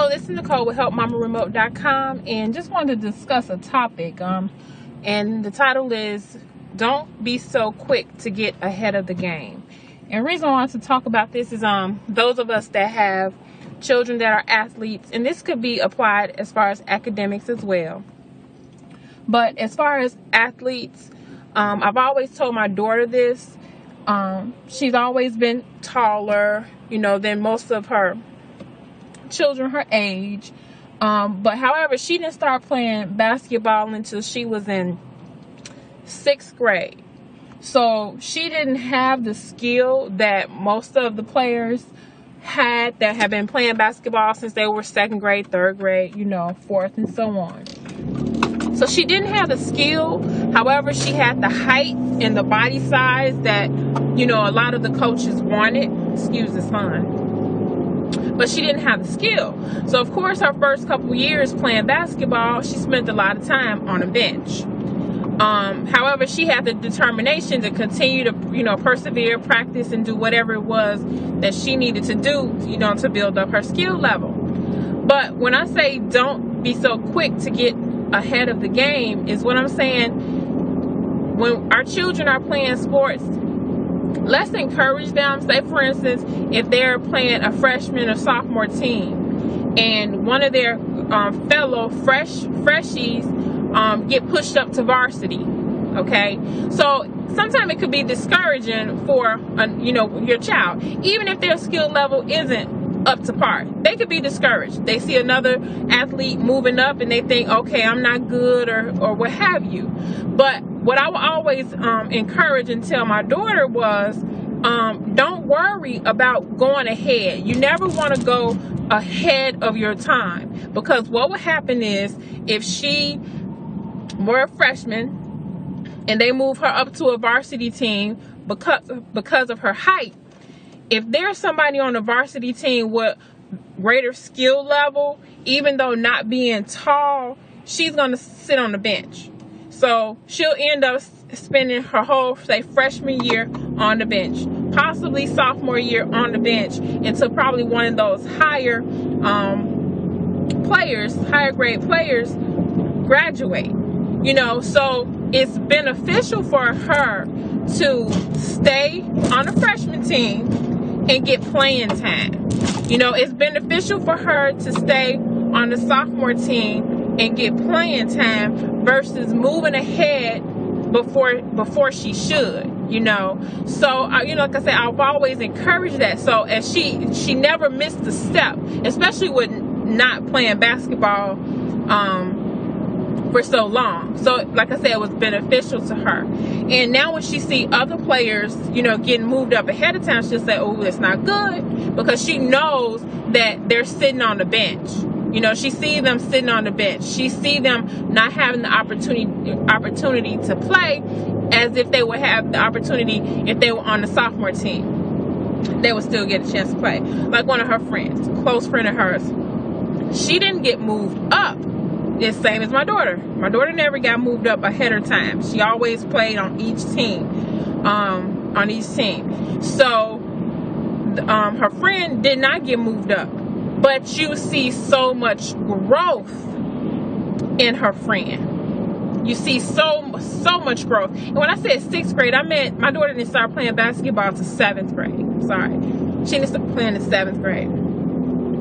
Hello, this is Nicole with HelpMamaRemote.com, and just wanted to discuss a topic. And the title is "Don't Be So Quick to Get Ahead of the Game." And the reason I want to talk about this is those of us that have children that are athletes, and this could be applied as far as academics as well. But as far as athletes, I've always told my daughter this. She's always been taller, than most of her children her age. But however, she didn't start playing basketball until she was in 6th grade. So she didn't have the skill that most of the players had that have been playing basketball since they were 2nd grade, 3rd grade, 4th, and so on. So she didn't have the skill. However, she had the height and the body size that, a lot of the coaches wanted. Excuse the son. But she didn't have the skill. So, of course, her first couple years playing basketball, she spent a lot of time on a bench. However, she had the determination to continue to, persevere, practice, and do whatever it was that she needed to do, to build up her skill level. But when I say don't be so quick to get ahead of the game, is what I'm saying. When our children are playing sports, let's encourage them. Say, for instance, if they're playing a freshman or sophomore team and one of their fellow freshies get pushed up to varsity, okay? So sometimes it could be discouraging for, your child. Even if their skill level isn't up to par, they could be discouraged. They see another athlete moving up and they think, okay, I'm not good or what have you. But what I would always encourage and tell my daughter was, don't worry about going ahead. You never want to go ahead of your time, because what would happen is if she were a freshman and they move her up to a varsity team because of her height, if there's somebody on the varsity team with greater skill level, even though not being tall, she's going to sit on the bench. So she'll end up spending her whole, say, freshman year on the bench, possibly sophomore year on the bench, until probably one of those higher grade players graduate. So it's beneficial for her to stay on the freshman team and get playing time. It's beneficial for her to stay on the sophomore team and get playing time versus moving ahead before she should. So like I said, I've always encouraged that. So as she never missed a step, especially with not playing basketball for so long. So like I said, it was beneficial to her. And now when she see other players, getting moved up ahead of time, she'll say, oh, it's not good, because she knows that they're sitting on the bench. She sees them sitting on the bench. She sees them not having the opportunity to play as if they would have the opportunity if they were on the sophomore team. They would still get a chance to play. Like one of her friends, a close friend of hers, she didn't get moved up. It's the same as my daughter. My daughter never got moved up ahead of time. She always played on each team. So her friend did not get moved up. But you see so much growth in her friend. You see so much growth. And when I said 6th grade, I meant my daughter didn't start playing basketball to 7th grade. Sorry. She didn't start playing in 7th grade.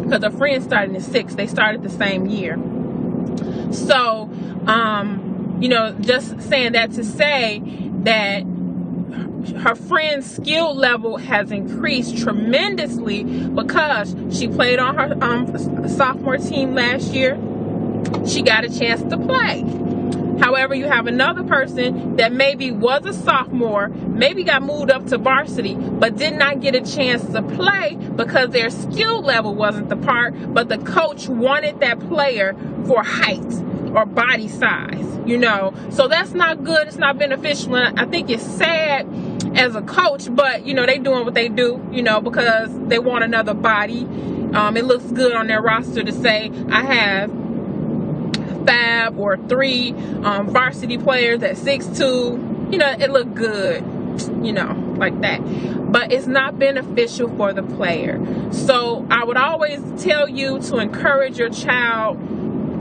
Because her friend started in 6th. They started the same year. So, just saying that to say that her friend's skill level has increased tremendously because she played on her sophomore team last year. She got a chance to play. However, you have another person that maybe was a sophomore, maybe got moved up to varsity, but did not get a chance to play because their skill level wasn't the part, but the coach wanted that player for height or body size, So that's not good. It's not beneficial. And I think it's sad as a coach, but, they doing what they do, because they want another body. It looks good on their roster to say, I have 5 or 3 varsity players at 6'2". It looked good, like that. But it's not beneficial for the player. So I would always tell you to encourage your child,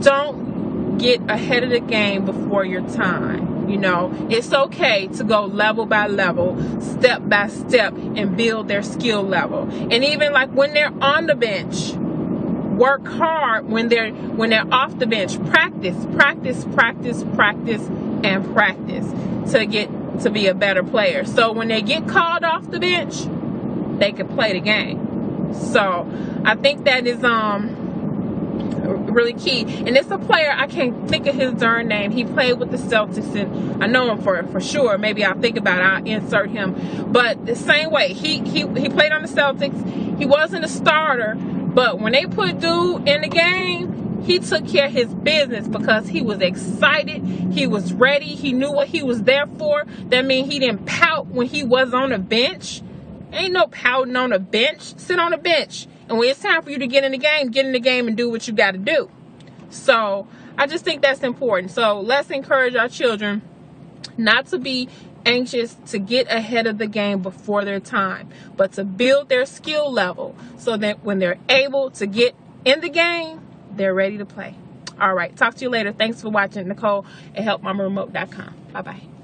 don't get ahead of the game before your time. You know, it's okay to go level by level, step by step, and build their skill level. And even like when they're on the bench, work hard when they're off the bench. Practice, and practice to get to be a better player. So when they get called off the bench, they can play the game. So I think that is really key. And it's a player, I can't think of his darn name. He played with the Celtics, and I know him for sure. Maybe I'll think about it, I'll insert him. But the same way, he played on the Celtics. He wasn't a starter, but when they put dude in the game, he took care of his business because he was excited, he was ready, he knew what he was there for. That means he didn't pout when he was on the bench. Ain't no pouting on the bench. Sit on the bench. And when it's time for you to get in the game and do what you got to do. So I just think that's important. So let's encourage our children not to be anxious to get ahead of the game before their time, but to build their skill level so that when they're able to get in the game, they're ready to play. All right. Talk to you later. Thanks for watching. Nicole at HelpMamaRemote.com. Bye-bye.